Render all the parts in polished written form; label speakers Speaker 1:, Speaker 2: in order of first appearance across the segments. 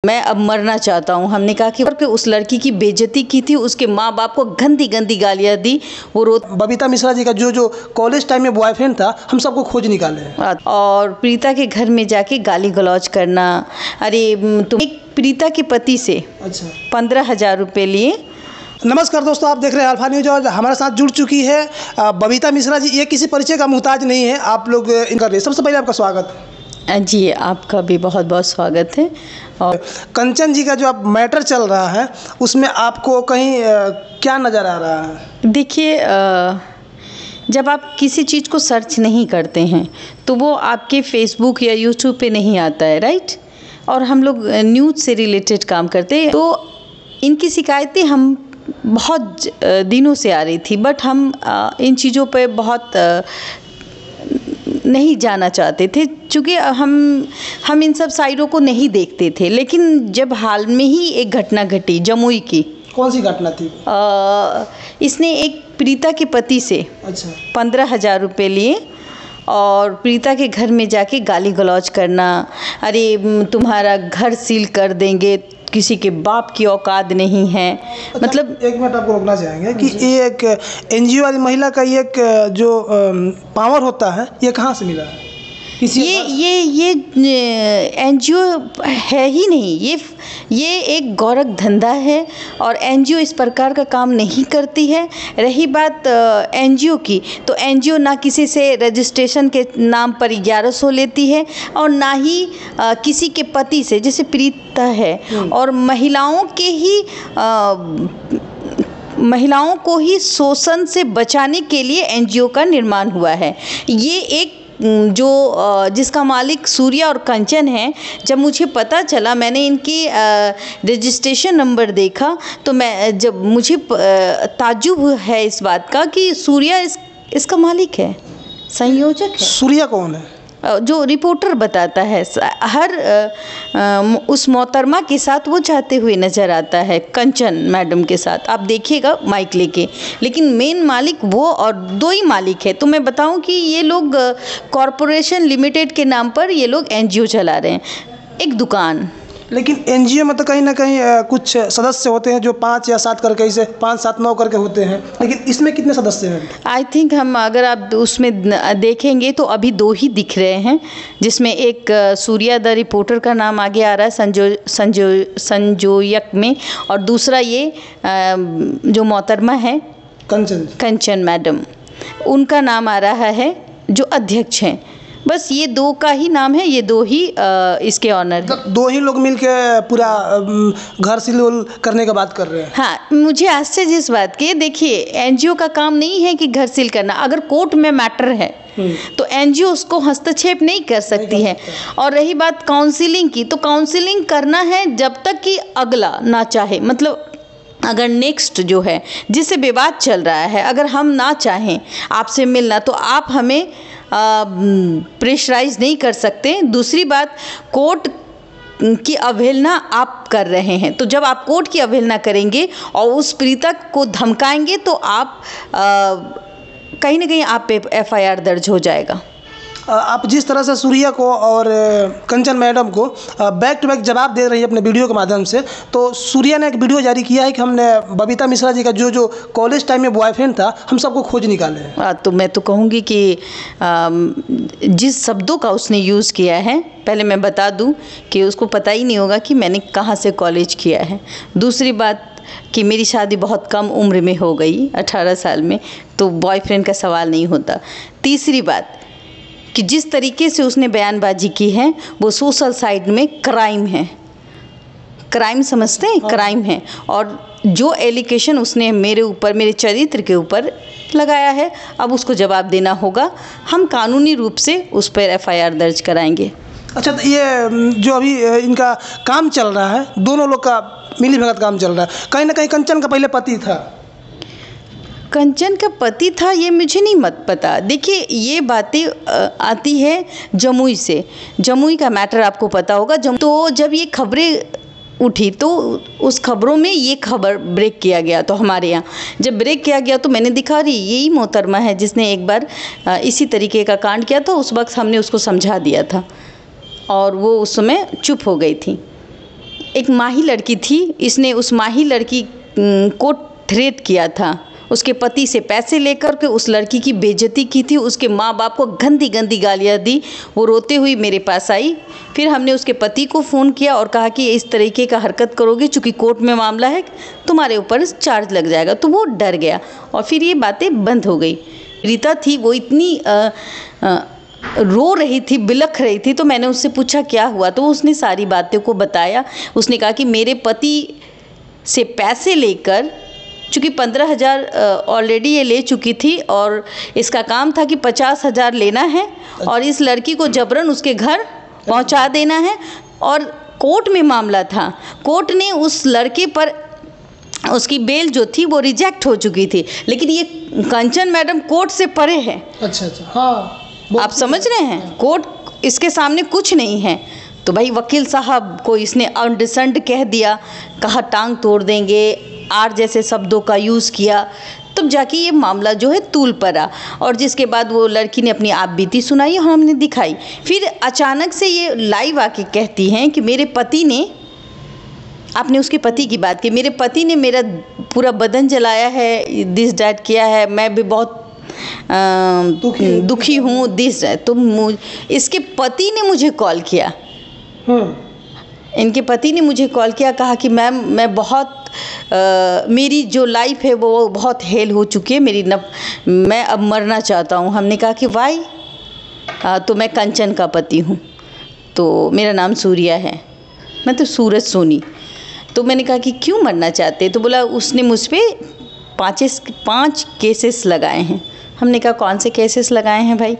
Speaker 1: मैं अब मरना चाहता हूँ। हमने कहा कि उस लड़की की बेइज्जती की थी, उसके माँ बाप को गंदी गंदी गालियाँ दी। वो
Speaker 2: बबीता मिश्रा जी का जो कॉलेज टाइम में बॉयफ्रेंड था, हम सबको खोज निकाले हैं।
Speaker 1: और प्रीता के घर में जाके गाली गलौज करना। अरे तुम एक प्रीता के पति से 15,000 रुपये लिए।
Speaker 2: नमस्कार दोस्तों, आप देख रहे हैं अल्फा न्यूज और हमारे साथ जुड़ चुकी है बबीता मिश्रा जी। ये किसी परिचय का मुहताज नहीं है, आप लोग इनका सबसे पहले आपका स्वागत है।
Speaker 1: जी, आपका भी बहुत बहुत स्वागत है। और
Speaker 2: कंचन जी का जो अब मैटर चल रहा है, उसमें आपको कहीं क्या नज़र आ रहा है?
Speaker 1: देखिए, जब आप किसी चीज़ को सर्च नहीं करते हैं तो वो आपके फेसबुक या यूट्यूब पे नहीं आता है, राइट? और हम लोग न्यूज़ से रिलेटेड काम करते हैं, तो इनकी शिकायतें हम बहुत दिनों से आ रही थी, बट हम इन चीज़ों पे बहुत नहीं जाना चाहते थे, क्योंकि हम इन सब साइडों को नहीं देखते थे। लेकिन जब हाल में ही एक घटना घटी जमुई की।
Speaker 2: कौन सी घटना थी?
Speaker 1: इसने एक प्रीता के पति से 15,000 रुपये लिए और प्रीता के घर में जाके गाली गलौज करना। अरे तुम्हारा घर सील कर देंगे, किसी के बाप की औकात नहीं है। मतलब
Speaker 2: एक मिनट आपको रोकना चाहेंगे कि ये एक एनजीओ वाली महिला का ये एक जो पावर होता है, ये कहाँ से मिला है?
Speaker 1: ये एनजीओ है ही नहीं, ये एक गौरख धंधा है और एनजीओ इस प्रकार का काम नहीं करती है। रही बात एनजीओ की, तो एनजीओ ना किसी से रजिस्ट्रेशन के नाम पर 1100 लेती है और ना ही किसी के पति से, जैसे प्रीता है। और महिलाओं को ही शोषण से बचाने के लिए एनजीओ का निर्माण हुआ है। ये एक जिसका मालिक सूर्या और कंचन है। जब मुझे पता चला, मैंने इनकी रजिस्ट्रेशन नंबर देखा, तो जब मुझे ताज्जुब है इस बात का कि सूर्या इसका मालिक है, संयोजक है।
Speaker 2: सूर्या कौन है?
Speaker 1: जो रिपोर्टर बताता है, हर उस मोहतरमा के साथ वो जाते हुए नज़र आता है, कंचन मैडम के साथ। आप देखिएगा माइक लेके, लेकिन मेन मालिक वो और 2 ही मालिक है। तो मैं बताऊं कि ये लोग कॉरपोरेशन लिमिटेड के नाम पर ये लोग एनजीओ चला रहे हैं, एक दुकान।
Speaker 2: लेकिन एनजीओ में तो कहीं ना कहीं कुछ सदस्य होते हैं जो 5 या 7 करके, इसे 5, 7, 9 करके होते हैं, लेकिन इसमें कितने सदस्य हैं? आई
Speaker 1: थिंक अगर आप उसमें देखेंगे तो अभी 2 ही दिख रहे हैं, जिसमें एक सूर्या द रिपोर्टर का नाम आगे आ रहा है संजोयक में, और दूसरा ये जो मोहतरमा है कंचन मैडम, उनका नाम आ रहा है, जो अध्यक्ष हैं। बस ये 2 का ही नाम है, ये 2 ही इसके ऑनर हैं।
Speaker 2: 2 ही लोग मिलके पूरा घर सील करने का बात कर रहे हैं।
Speaker 1: हाँ, मुझे आश्चर्य इस बात की, देखिए एनजीओ का काम नहीं है कि घर सील करना। अगर कोर्ट में मैटर है तो एनजीओ उसको हस्तक्षेप नहीं कर सकती है। और रही बात काउंसिलिंग की, तो काउंसिलिंग करना है जब तक कि अगला ना चाहे। मतलब अगर नेक्स्ट जो है जिससे विवाद चल रहा है, अगर हम ना चाहें आपसे मिलना, तो आप हमें प्रेशराइज नहीं कर सकते। दूसरी बात, कोर्ट की अवहेलना आप कर रहे हैं, तो जब आप कोर्ट की अवहेलना करेंगे और उस प्रीता को धमकाएंगे, तो आप कहीं ना कहीं आप पे एफआईआर दर्ज हो जाएगा।
Speaker 2: आप जिस तरह से सूर्या को और कंचन मैडम को बैक टू बैक जवाब दे रही है अपने वीडियो के माध्यम से, तो सूर्या ने एक वीडियो जारी किया है कि हमने बबीता मिश्रा जी का जो कॉलेज टाइम में बॉयफ्रेंड था, हम सबको खोज निकाले हैं।
Speaker 1: तो मैं तो कहूँगी कि जिस शब्दों का उसने यूज़ किया है, पहले मैं बता दूं कि उसको पता ही नहीं होगा कि मैंने कहाँ से कॉलेज किया है। दूसरी बात कि मेरी शादी बहुत कम उम्र में हो गई, 18 साल में, तो बॉयफ्रेंड का सवाल नहीं होता। तीसरी बात कि जिस तरीके से उसने बयानबाजी की है, वो सोशल साइड में क्राइम है। क्राइम समझते हैं? क्राइम है। और जो एलिगेशन उसने मेरे ऊपर, मेरे चरित्र के ऊपर लगाया है, अब उसको जवाब देना होगा। हम कानूनी रूप से उस पर एफआईआर दर्ज कराएंगे।
Speaker 2: अच्छा, तो ये जो अभी इनका काम चल रहा है, दोनों लोग का मिली भगत काम चल रहा है। कहीं ना कहीं कंचन का पहले पति था।
Speaker 1: कंचन का पति था, ये मुझे नहीं पता। देखिए, ये बातें आती है जमुई से। जमुई का मैटर आपको पता होगा। तो जब ये खबरें उठी तो उस खबरों में ये खबर ब्रेक किया गया। तो हमारे यहाँ जब ब्रेक किया गया तो मैंने दिखा रही यही मोहतरमा है जिसने एक बार इसी तरीके का कांड किया था। उस वक्त हमने उसको समझा दिया था और वो उस समय चुप हो गई थी। एक माही लड़की थी, इसने उस माही लड़की को थ्रेट किया था, उसके पति से पैसे लेकर के उस लड़की की बेइज्जती की थी, उसके माँ बाप को गंदी गंदी गालियाँ दी। वो रोते हुई मेरे पास आई। फिर हमने उसके पति को फ़ोन किया और कहा कि इस तरीके का हरकत करोगे, चूँकि कोर्ट में मामला है, तुम्हारे ऊपर चार्ज लग जाएगा। तो वो डर गया और फिर ये बातें बंद हो गई। रीता थी वो इतनी रो रही थी, बिलख रही थी। तो मैंने उससे पूछा क्या हुआ, तो उसने सारी बातों को बताया। उसने कहा कि मेरे पति से पैसे लेकर, चूँकि 15,000 ऑलरेडी ये ले चुकी थी और इसका काम था कि 50,000 लेना है और इस लड़की को जबरन उसके घर पहुंचा देना है। और कोर्ट में मामला था, कोर्ट ने उस लड़के पर उसकी बेल जो थी वो रिजेक्ट हो चुकी थी, लेकिन ये कंचन मैडम कोर्ट से परे है।
Speaker 2: अच्छा, हाँ,
Speaker 1: आप समझ रहे हैं, कोर्ट इसके सामने कुछ नहीं है। तो भाई वकील साहब को इसने अनडिसेंट कह दिया, कहा टांग तोड़ देंगे, आर जैसे शब्दों का यूज़ किया। तब जाके ये मामला जो है तूल पर आ, और जिसके बाद वो लड़की ने अपनी आप बीती सुनाई और हमने दिखाई। फिर अचानक से ये लाइव आके कहती हैं कि मेरे पति ने, आपने उसके पति की बात की, मेरे पति ने मेरा पूरा बदन जलाया है, दिस डैट किया है, मैं भी बहुत दुखी हूँ, दिस डैट। तो इसके पति ने मुझे कॉल किया, इनके पति ने मुझे कॉल किया, कहा कि मैम मैं बहुत मेरी जो लाइफ है वो बहुत हेल हो चुकी है, मैं अब मरना चाहता हूँ। हमने कहा कि वाई? तो मैं कंचन का पति हूँ, तो मेरा नाम सूर्या है, मैं तो सूरज सोनी। तो मैंने कहा कि क्यों मरना चाहते? तो बोला उसने मुझ पर 5 केसेस लगाए हैं। हमने कहा कौन से केसेस लगाए हैं भाई?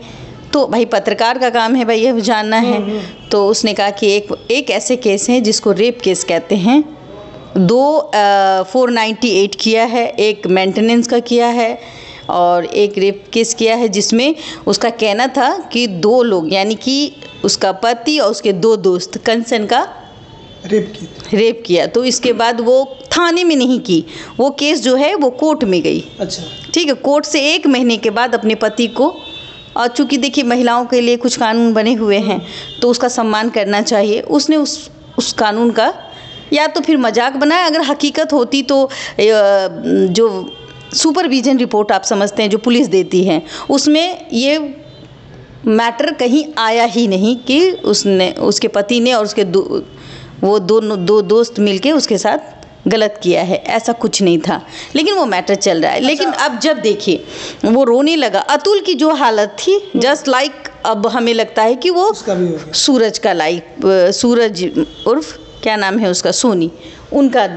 Speaker 1: तो भाई पत्रकार का काम है भाई ये जानना है। तो उसने कहा कि एक ऐसे केस हैं जिसको रेप केस कहते हैं, 2 498 किया है, एक मेंटेनेंस का किया है और एक रेप केस किया है, जिसमें उसका कहना था कि 2 लोग यानी कि उसका पति और उसके 2 दोस्त कंचन का रेप किया। तो इसके बाद वो थाने में नहीं की, वो केस जो है वो कोर्ट में गई।
Speaker 2: अच्छा,
Speaker 1: ठीक है। कोर्ट से 1 महीने के बाद अपने पति को, और चूँकि देखिए महिलाओं के लिए कुछ कानून बने हुए हैं तो उसका सम्मान करना चाहिए, उसने उस कानून का या तो फिर मजाक बनाया, अगर हकीकत होती तो जो सुपरविजन रिपोर्ट आप समझते हैं जो पुलिस देती है, उसमें ये मैटर कहीं आया ही नहीं कि उसके पति ने और उसके वो दो दोस्त मिलके उसके साथ गलत किया है, ऐसा कुछ नहीं था। लेकिन वो मैटर चल रहा है। लेकिन अब जब देखिए वो रोने लगा, अतुल की जो हालत थी जस्ट लाइक, अब हमें लगता है कि वो सूरज का सूरज उर्फ क्या नाम है उसका, सोनी, उनका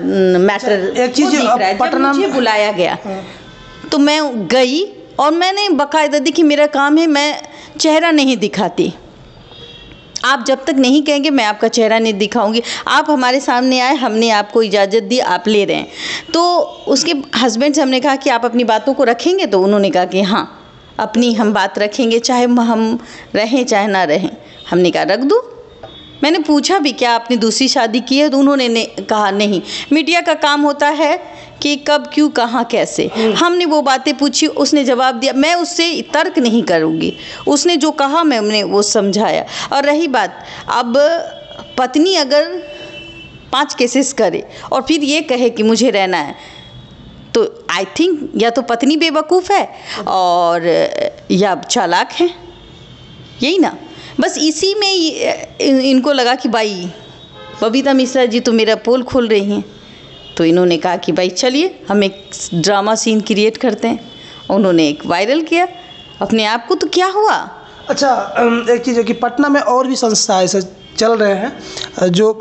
Speaker 1: मैटर
Speaker 2: एक चीज
Speaker 1: पटना में बुलाया गया। तो मैं गई और मैंने बाकायदा, देखिए मेरा काम है, मैं चेहरा नहीं दिखाती। आप जब तक नहीं कहेंगे मैं आपका चेहरा नहीं दिखाऊंगी। आप हमारे सामने आए, हमने आपको इजाज़त दी, आप ले रहे हैं। तो उसके हस्बैंड से हमने कहा कि आप अपनी बातों को रखेंगे, तो उन्होंने कहा कि हाँ अपनी हम बात रखेंगे, चाहे हम रहें चाहे ना रहें। हमने कहा रख दो। मैंने पूछा भी क्या आपने दूसरी शादी की है, तो उन्होंने कहा नहीं। मीडिया का काम होता है कि कब क्यों कहाँ कैसे, हमने वो बातें पूछी, उसने जवाब दिया। मैं उससे तर्क नहीं करूँगी, उसने जो कहा मैंने वो समझाया। और रही बात, अब पत्नी अगर 5 केसेस करे और फिर ये कहे कि मुझे रहना है, तो आई थिंक या तो पत्नी बेवकूफ़ है और या चालाक है, यही ना। बस इसी में इनको लगा कि भाई बबीता मिश्रा जी तो मेरा पोल खोल रही हैं। तो इन्होंने कहा कि भाई चलिए हम एक ड्रामा सीन क्रिएट करते हैं। उन्होंने एक वायरल किया अपने आप को। तो क्या हुआ?
Speaker 2: अच्छा, एक चीज़ है कि पटना में और भी संस्था ऐसे चल रहे हैं जो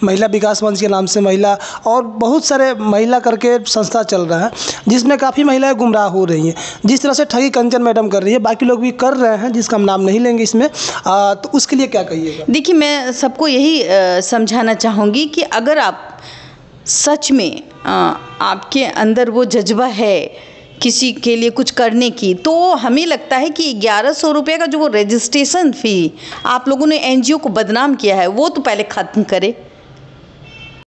Speaker 2: महिला विकास मंच के नाम से महिला और बहुत सारे महिला करके संस्था चल रहा है, जिसमें काफ़ी महिलाएं गुमराह हो रही हैं। जिस तरह से ठगी कंचन मैडम कर रही है, बाकी लोग भी कर रहे हैं जिसका हम नाम नहीं लेंगे इसमें, तो उसके लिए क्या कहिएगा?
Speaker 1: देखिए मैं सबको यही समझाना चाहूँगी कि अगर आप सच में आपके अंदर वो जज्बा है किसी के लिए कुछ करने की, तो हमें लगता है कि 1100 रुपये का जो वो रजिस्ट्रेशन फ़ी आप लोगों ने एनजीओ को बदनाम किया है, वो तो पहले ख़त्म करे।